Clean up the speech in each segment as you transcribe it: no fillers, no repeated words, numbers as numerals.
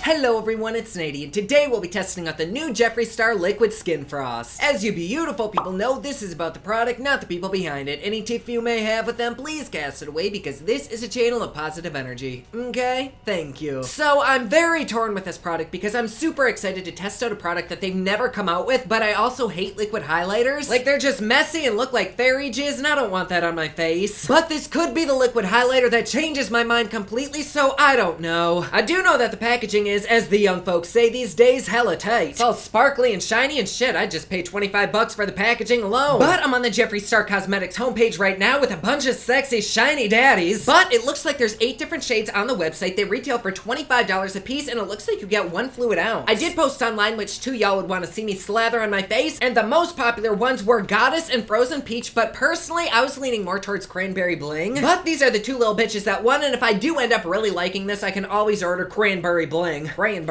Hello everyone, it's Nady, and today we'll be testing out the new Jeffree Star Liquid Skin Frost. As you beautiful people know, this is about the product, not the people behind it. Any tiff you may have with them, please cast it away because this is a channel of positive energy. Okay? Thank you. So I'm very torn with this product because I'm super excited to test out a product that they've never come out with, but I also hate liquid highlighters. Like, they're just messy and look like fairy jizz, and I don't want that on my face. But this could be the liquid highlighter that changes my mind completely, so I don't know. I do know that the packaging is, as the young folks say these days, hella tight. It's all sparkly and shiny and shit, I'd just pay 25 bucks for the packaging alone. But I'm on the Jeffree Star Cosmetics homepage right now with a bunch of sexy, shiny daddies. But it looks like there's 8 different shades on the website. They retail for $25 a piece, and it looks like you get 1 fluid ounce. I did post online which 2 y'all would want to see me slather on my face, and the most popular ones were Goddess and Frozen Peach, but personally, I was leaning more towards Cranberry Bling. But these are the 2 little bitches that won, and if I do end up really liking this, I can always order Cranberry Bling. Cranberry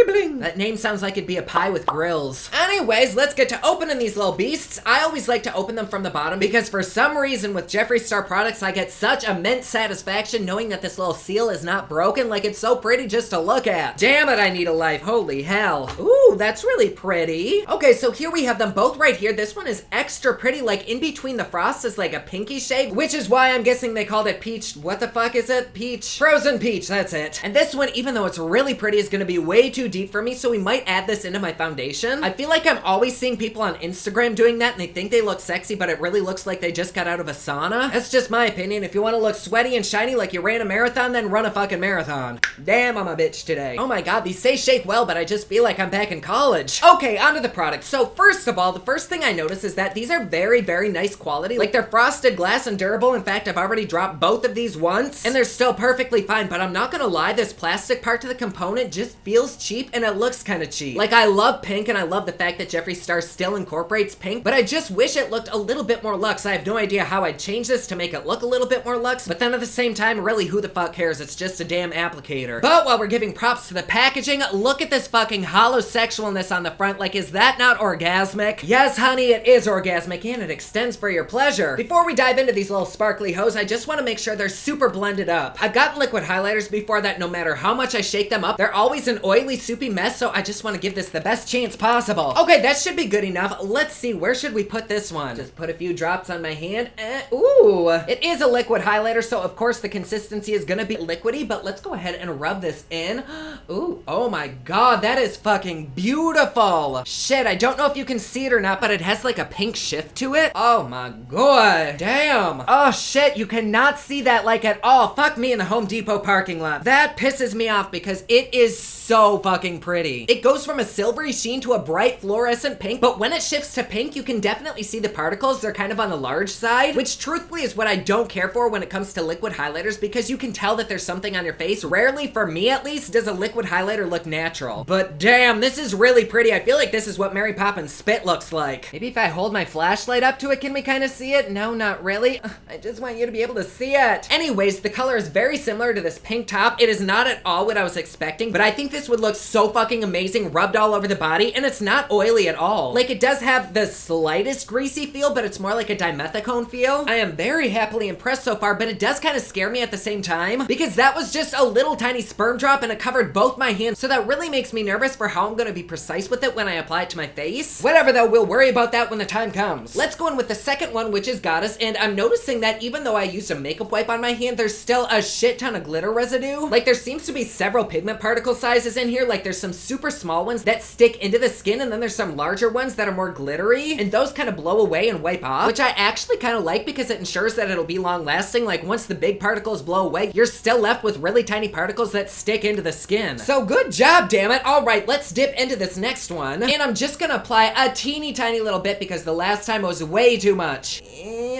Bling. That name sounds like it'd be a pie with grills. Anyways, let's get to opening these little beasts. I always like to open them from the bottom because for some reason with Jeffree Star products, I get such immense satisfaction knowing that this little seal is not broken. Like, it's so pretty just to look at. Damn it, I need a life. Holy hell. Ooh, that's really pretty. Okay, so here we have them both right here. This one is extra pretty, like in between the frost is like a pinky shade, which is why I'm guessing they called it peach. What the fuck is it? Peach. Frozen peach, that's it. And this one, even though it's really pretty, is gonna be way too deep for me, so we might add this into my foundation. I feel like I'm always seeing people on Instagram doing that and they think they look sexy, but it really looks like they just got out of a sauna. That's just my opinion. If you want to look sweaty and shiny like you ran a marathon, then run a fucking marathon. Damn, I'm a bitch today. Oh my god, these say shake well, but I just feel like I'm back in college. Okay, onto the product. So first of all, the first thing I notice is that these are very, very nice quality. Like, they're frosted glass and durable. In fact, I've already dropped both of these once and they're still perfectly fine, but I'm not gonna lie, this plastic part to the component just feels cheap and it looks kind of cheap. Like, I love pink and I love the fact that Jeffree Star still incorporates pink, but I just wish it looked a little bit more luxe. I have no idea how I'd change this to make it look a little bit more luxe, but then at the same time, really, who the fuck cares? It's just a damn applicator. But while we're giving props to the packaging, look at this fucking hollow sexualness on the front. Like, is that not orgasmic? Yes, honey, it is orgasmic and it extends for your pleasure. Before we dive into these little sparkly hoes, I just want to make sure they're super blended up. I've gotten liquid highlighters before that no matter how much I shake them up, they're always an oily, soupy mess, so I just want to give this the best chance possible. Okay, that should be good enough. Let's see, where should we put this one? Just put a few drops on my hand. Ooh, it is a liquid highlighter, so of course the consistency is gonna be liquidy, but let's go ahead and rub this in. Ooh, oh my god, that is fucking beautiful. Shit, I don't know if you can see it or not, but it has like a pink shift to it. Oh my god, damn. Oh shit, you cannot see that like at all. Fuck me in the Home Depot parking lot. That pisses me off because it is so fucking pretty. It goes from a silvery sheen to a bright fluorescent pink, but when it shifts to pink, you can definitely see the particles. They're kind of on the large side, which truthfully is what I don't care for when it comes to liquid highlighters because you can tell that there's something on your face. Rarely, for me at least, does a liquid highlighter look natural. But damn, this is really pretty. I feel like this is what Mary Poppins spit looks like. Maybe if I hold my flashlight up to it, can we kind of see it? No, not really. I just want you to be able to see it. Anyways, the color is very similar to this pink top. It is not at all what I was expecting, but I think this would look so fucking amazing rubbed all over the body, and it's not oily at all. Like, it does have the slightest greasy feel, but it's more like a dimethicone feel. I am very happily impressed so far, but it does kind of scare me at the same time because that was just a little tiny sperm drop and it covered both my hands, so that really makes me nervous for how I'm gonna be precise with it when I apply it to my face. Whatever though, we'll worry about that when the time comes. Let's go in with the second one, which is Goddess, and I'm noticing that even though I used a makeup wipe on my hand, there's still a shit ton of glitter residue. Like, there seems to be several pigment particle sizes in here. Like, there's some super small ones that stick into the skin, and then there's some larger ones that are more glittery, and those kind of blow away and wipe off, which I actually kind of like because it ensures that it'll be long lasting. Like, once the big particles blow away, you're still left with really tiny particles that stick into the skin. So good job, damn it. All right, let's dip into this next one, and I'm just gonna apply a teeny tiny little bit because the last time was way too much.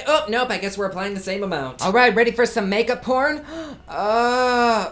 Oh, nope, I guess we're applying the same amount. All right, ready for some makeup porn?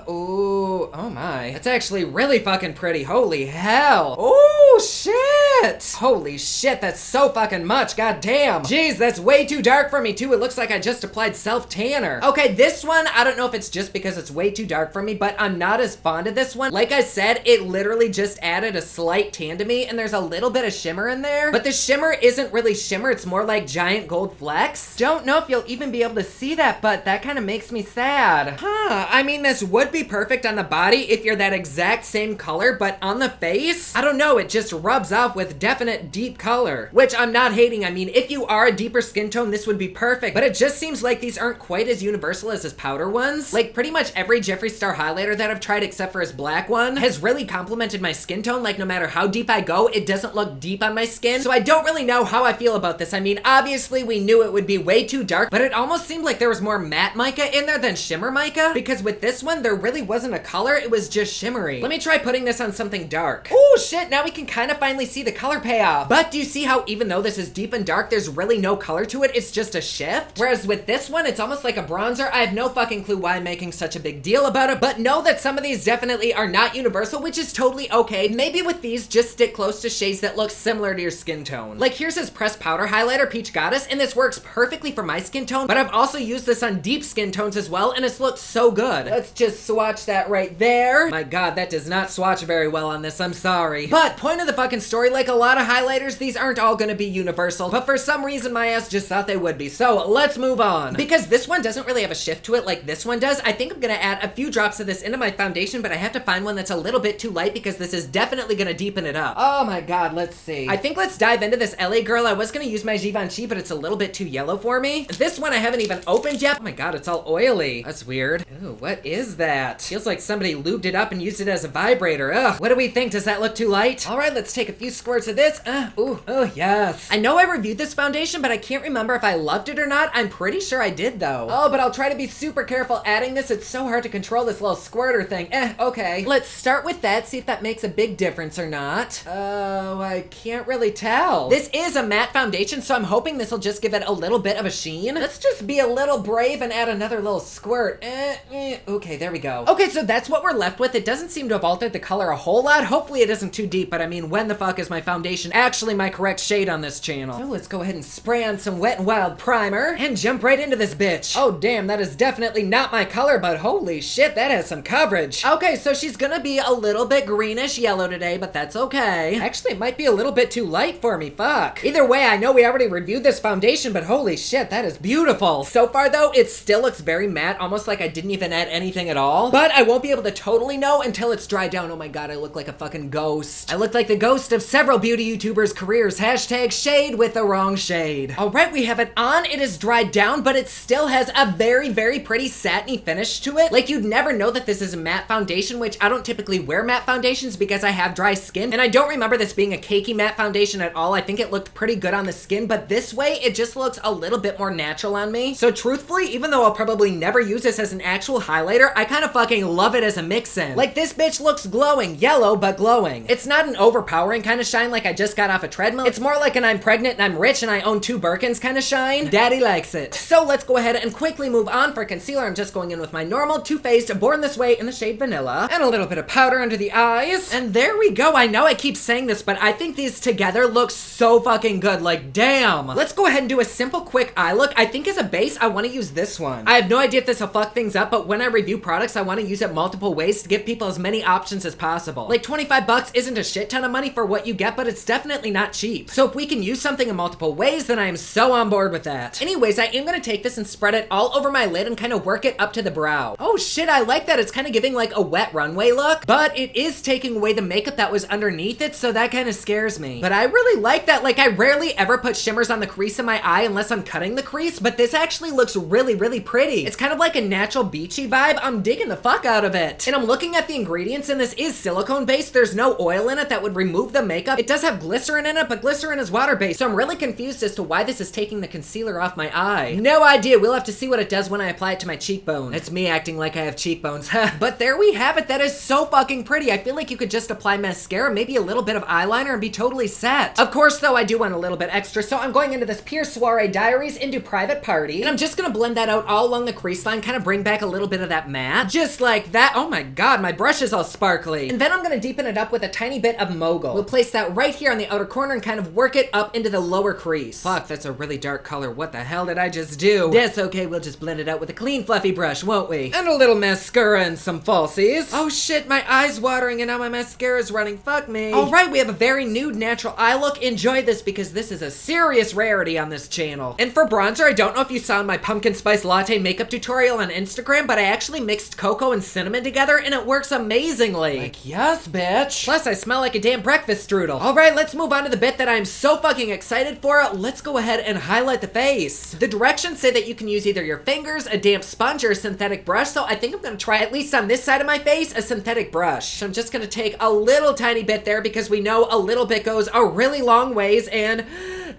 Ooh, oh my. That's actually really fucking pretty. Holy hell. Oh, shit. shit. Holy shit, that's so fucking much. God damn. Jeez, that's way too dark for me too. It looks like I just applied self-tanner. Okay, this one, I don't know if it's just because it's way too dark for me, but I'm not as fond of this one. Like I said, it literally just added a slight tan to me, and there's a little bit of shimmer in there. But the shimmer isn't really shimmer. It's more like giant gold flecks. Don't know if you'll even be able to see that, but that kind of makes me sad. Huh, I mean, this would be perfect on the body if you're that exact same color, but on the face, I don't know, it just rubs off with definite deep color, which I'm not hating. I mean, if you are a deeper skin tone, this would be perfect, but it just seems like these aren't quite as universal as his powder ones. Like, pretty much every Jeffree Star highlighter that I've tried except for his black one has really complemented my skin tone. Like, no matter how deep I go, it doesn't look deep on my skin, so I don't really know how I feel about this. I mean, obviously we knew it would be way too dark, but it almost seemed like there was more matte mica in there than shimmer mica, because with this one, there really wasn't a color, it was just shimmery. Let me try putting this on something dark. Oh shit, now we can kind of finally see the color payoff. But do you see how even though this is deep and dark, there's really no color to it, it's just a shift? Whereas with this one, it's almost like a bronzer. I have no fucking clue why I'm making such a big deal about it, but know that some of these definitely are not universal, which is totally okay. Maybe with these, just stick close to shades that look similar to your skin tone. Like here's his pressed powder highlighter, Peach Goddess, and this works perfectly for my skin tone, but I've also used this on deep skin tones as well, and it's looked so good. Let's just swatch that right there. My god, that does not swatch very well on this, I'm sorry. But point of the fucking story, like a lot of highlighters, these aren't all gonna be universal, but for some reason my ass just thought they would be. So let's move on. Because this one doesn't really have a shift to it like this one does, I think I'm gonna add a few drops of this into my foundation, but I have to find one that's a little bit too light because this is definitely gonna deepen it up. Oh my god, let's see. I think let's dive into this LA Girl. I was gonna use my Givenchy, but it's a little bit too yellow for me. This one I haven't even opened yet. Oh my god, it's all oily. That's weird. Ooh, what is that? Feels like somebody lubed it up and used it as a vibrator. Ugh, what do we think? Does that look too light? All right, let's take a few squirts of this. Ooh, oh yes. I know I reviewed this foundation, but I can't remember if I loved it or not. I'm pretty sure I did though. Oh, but I'll try to be super careful adding this. It's so hard to control this little squirter thing. Okay. Let's start with that, see if that makes a big difference or not. Oh, I can't really tell. This is a matte foundation, so I'm hoping this will just give it a little bit of a sheen. Let's just be a little brave and add another little squirt. Okay, there we go. Okay, so that's what we're left with. It doesn't seem to have altered the color a whole lot. Hopefully it isn't too deep, but I mean, when the fuck is my foundation actually my correct shade on this channel? So let's go ahead and spray on some Wet n Wild primer and jump right into this bitch. Oh damn, that is definitely not my color, but holy shit, that has some coverage. Okay, so she's gonna be a little bit greenish yellow today, but that's okay. Actually, it might be a little bit too light for me, fuck. Either way, I know we already reviewed this foundation, but holy shit, that is beautiful. So far though, it still looks very matte, almost like I didn't even add anything at all, but I won't be able to totally know until it's dried down. Oh my god, I look like a fucking ghost. I look like the ghost of several beauty YouTubers' careers. Hashtag shade with the wrong shade. All right, we have it on. It is dried down, but it still has a very, very pretty satiny finish to it. Like, you'd never know that this is a matte foundation, which I don't typically wear matte foundations because I have dry skin, and I don't remember this being a cakey matte foundation at all. I think it looked pretty good on the skin, but this way, it just looks a little bit more natural on me. So truthfully, even though I'll probably never use this as an actual highlighter, I kind of fucking love it as a mix-in. Like, this bitch looks glowing. Yellow, but glowing. It's not an overpowering kind of shine like I just got off a treadmill. It's more like an I'm pregnant and I'm rich and I own 2 Birkins kind of shine. Daddy likes it. So let's go ahead and quickly move on. For concealer, I'm just going in with my normal Too Faced Born This Way in the shade Vanilla. And a little bit of powder under the eyes. And there we go. I know I keep saying this, but I think these together look so fucking good. Like, damn. Let's go ahead and do a simple, quick eye look. I think as a base, I want to use this one. I have no idea if this will fuck things up, but when I review products, I want to use it multiple ways to give people as many options as possible. Like, 25 bucks isn't a shit ton of money for what you get, but it's definitely not cheap. So if we can use something in multiple ways, then I am so on board with that. Anyways, I am going to take this and spread it all over my lid and kind of work it up to the brow. Oh shit, I like that. It's kind of giving like a wet runway look, but it is taking away the makeup that was underneath it, so that kind of scares me. But I really like that. Like, I rarely ever put shimmers on the crease of my eye unless I'm cutting the crease, but this actually looks really, really pretty. It's kind of like a natural beachy vibe. I'm digging the fuck out of it. And I'm looking at the ingredients, and this is silicone based. There's no oil in it that would remove the makeup. It does have glycerin in it, but glycerin is water based, so I'm really confused as to why this is taking the concealer off my eye. No idea. We'll have to see what it does when I apply it to my cheekbone. It's me acting like I have cheekbones. But there we have it. That is so fucking pretty. I feel like you could just apply mascara, maybe a little bit of eyeliner, and be totally set. Of course, though, I do want a little bit extra, so I'm going into this Pure Soiree Diaries into Private Party, and I'm just gonna blend that out all along the crease line, kind of bring back a little bit of that matte. Just like that. Oh my god, my brush is all sparkly. And then I'm gonna deepen it up with a tiny bit of Mogul. We'll place that that right here on the outer corner and kind of work it up into the lower crease. Fuck, that's a really dark color. What the hell did I just do? That's okay, we'll just blend it out with a clean fluffy brush, won't we? And a little mascara and some falsies. Oh shit, my eye's watering and now my mascara's running. Fuck me. Alright, we have a very nude natural eye look. Enjoy this because this is a serious rarity on this channel. And for bronzer, I don't know if you saw in my pumpkin spice latte makeup tutorial on Instagram, but I actually mixed cocoa and cinnamon together and it works amazingly. Like, yes, bitch. Plus, I smell like a damn breakfast strudel. Alright, let's move on to the bit that I'm so fucking excited for. Let's go ahead and highlight the face. The directions say that you can use either your fingers, a damp sponge, or a synthetic brush, so I think I'm gonna try, at least on this side of my face, a synthetic brush. So I'm just gonna take a little tiny bit there because we know a little bit goes a really long ways, and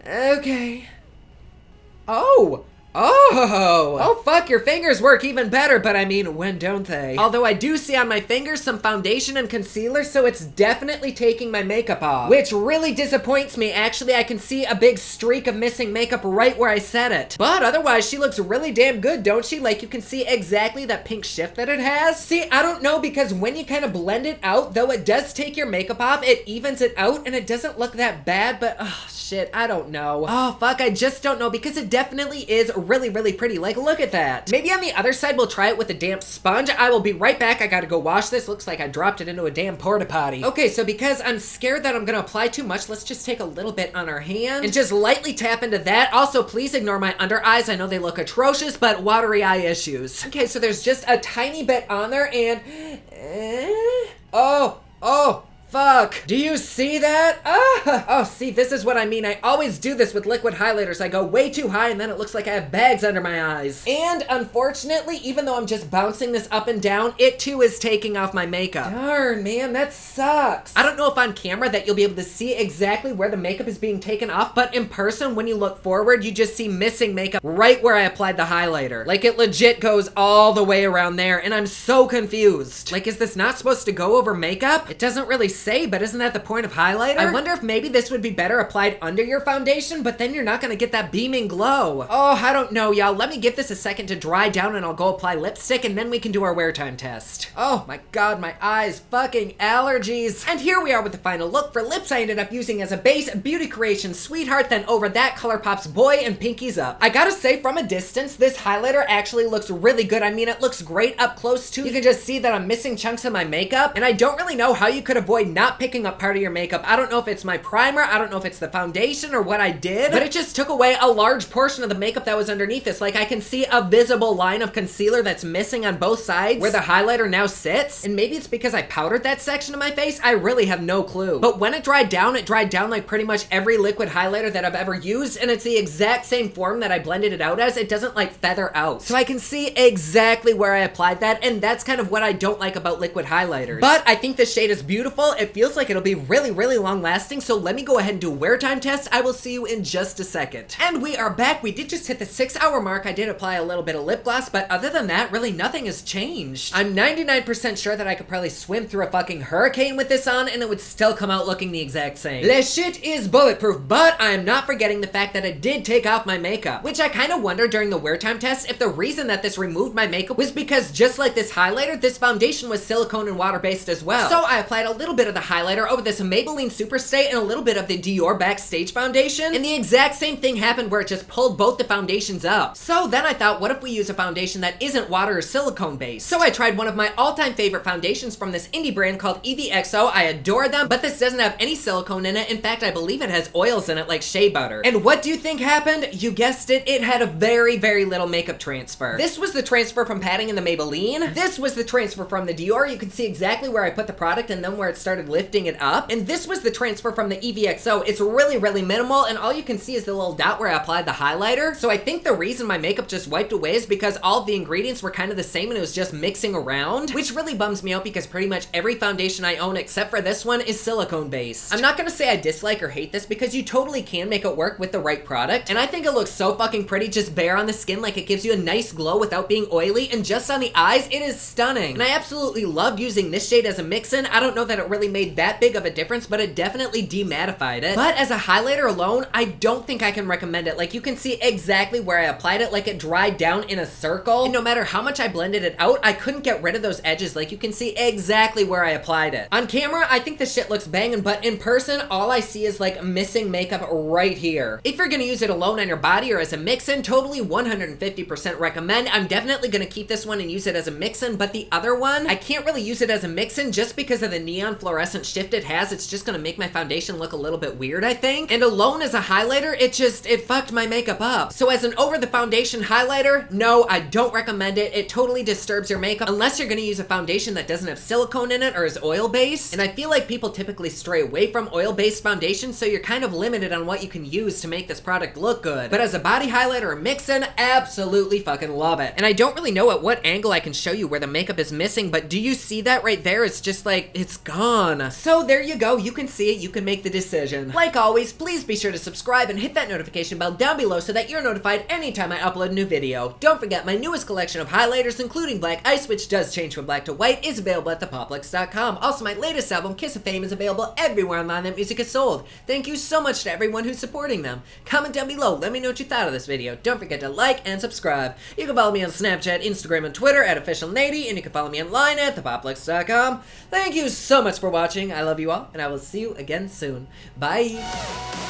okay. Oh, fuck, your fingers work even better, but I mean, when don't they? Although I do see on my fingers some foundation and concealer, so it's definitely taking my makeup off. Which really disappoints me. Actually, I can see a big streak of missing makeup right where I set it. But otherwise, she looks really damn good, don't she? Like, you can see exactly that pink shift that it has. See, I don't know, because when you kind of blend it out, though it does take your makeup off, it evens it out, and it doesn't look that bad, but, oh, shit, I don't know. Oh, fuck, I just don't know, because it definitely is really, really pretty. Like, look at that. Maybe on the other side, we'll try it with a damp sponge. I will be right back. I gotta go wash this. Looks like I dropped it into a damn porta potty. Okay, so because I'm scared that I'm gonna apply too much, let's just take a little bit on our hand and just lightly tap into that. Also, please ignore my under eyes. I know they look atrocious, but watery eye issues. Okay, so there's just a tiny bit on there and... Oh, fuck. Do you see that? Oh, see, this is what I mean. I always do this with liquid highlighters. I go way too high and then it looks like I have bags under my eyes. And unfortunately, even though I'm just bouncing this up and down, it too is taking off my makeup. Darn, man, that sucks. I don't know if on camera that you'll be able to see exactly where the makeup is being taken off, but in person, when you look forward, you just see missing makeup right where I applied the highlighter. Like, it legit goes all the way around there, and I'm so confused. Like, is this not supposed to go over makeup? It doesn't really say, but isn't that the point of highlighter? I wonder if maybe this would be better applied under your foundation, but then you're not gonna get that beaming glow. Oh, I don't know, y'all. Let me give this a second to dry down and I'll go apply lipstick and then we can do our wear time test. Oh my god, my eyes, fucking allergies. And here we are with the final look. For lips, I ended up using as a base Beauty Creation Sweetheart, then over that ColourPop's Boy and Pinkies Up. I gotta say, from a distance, this highlighter actually looks really good. I mean, it looks great up close too. You can just see that I'm missing chunks of my makeup, and I don't really know how you could avoid not picking up part of your makeup. I don't know if it's my primer, I don't know if it's the foundation or what I did, but it just took away a large portion of the makeup that was underneath this. Like, I can see a visible line of concealer that's missing on both sides where the highlighter now sits, and maybe it's because I powdered that section of my face. I really have no clue. But when it dried down like pretty much every liquid highlighter that I've ever used, and it's the exact same form that I blended it out as. It doesn't like feather out. So I can see exactly where I applied that, and that's kind of what I don't like about liquid highlighters. But I think the shade is beautiful. It feels like it'll be really, really long lasting, so let me go ahead and do a wear time test. I will see you in just a second. And we are back. We did just hit the 6-hour mark. I did apply a little bit of lip gloss, but other than that, really nothing has changed. I'm 99% sure that I could probably swim through a fucking hurricane with this on and it would still come out looking the exact same. This shit is bulletproof, but I am not forgetting the fact that it did take off my makeup, which I kind of wonder during the wear time test if the reason that this removed my makeup was because just like this highlighter, this foundation was silicone and water-based as well. So I applied a little bit of the highlighter over this Maybelline Superstay and a little bit of the Dior Backstage foundation, and the exact same thing happened where it just pulled both the foundations up. So then I thought, what if we use a foundation that isn't water or silicone based? So I tried one of my all-time favorite foundations from this indie brand called EVXO. I adore them, but this doesn't have any silicone in it. In fact, I believe it has oils in it like shea butter. And what do you think happened? You guessed it, it had a very, very little makeup transfer. This was the transfer from patting in the Maybelline. This was the transfer from the Dior. You can see exactly where I put the product and then where it started lifting it up. And this was the transfer from the EVXO. It's really, really minimal, and all you can see is the little dot where I applied the highlighter. So I think the reason my makeup just wiped away is because all of the ingredients were kind of the same and it was just mixing around, which really bums me out because pretty much every foundation I own except for this one is silicone based. I'm not gonna say I dislike or hate this because you totally can make it work with the right product, and I think it looks so fucking pretty just bare on the skin. Like, it gives you a nice glow without being oily, and just on the eyes, it is stunning. And I absolutely love using this shade as a mix-in. I don't know that it really really made that big of a difference, but it definitely demattified it. But as a highlighter alone, I don't think I can recommend it. Like, you can see exactly where I applied it, like it dried down in a circle. And no matter how much I blended it out, I couldn't get rid of those edges. Like, you can see exactly where I applied it. On camera, I think this shit looks banging, but in person, all I see is like missing makeup right here. If you're gonna use it alone on your body or as a mix-in, totally 150% recommend. I'm definitely gonna keep this one and use it as a mix-in, but the other one, I can't really use it as a mix-in just because of the neon fluorescent shift it has. It's just gonna make my foundation look a little bit weird, I think. And alone as a highlighter, it fucked my makeup up. So as an over the foundation highlighter, no, I don't recommend it. It totally disturbs your makeup unless you're gonna use a foundation that doesn't have silicone in it or is oil-based. And I feel like people typically stray away from oil-based foundations, so you're kind of limited on what you can use to make this product look good. But as a body highlighter or mix-in, absolutely fucking love it. And I don't really know at what angle I can show you where the makeup is missing, but do you see that right there? It's just like, it's gone. So there you go. You can see it. You can make the decision. Like always, please be sure to subscribe and hit that notification bell down below so that you're notified anytime I upload a new video. Don't forget, my newest collection of highlighters, including Black Ice, which does change from black to white, is available at thepoplex.com. Also, my latest album, Kiss of Fame, is available everywhere online that music is sold. Thank you so much to everyone who's supporting them. Comment down below. Let me know what you thought of this video. Don't forget to like and subscribe. You can follow me on Snapchat, Instagram, and Twitter at OfficialNady, and you can follow me online at thepoplex.com. Thank you so much for watching. I love you all, and I will see you again soon. Bye.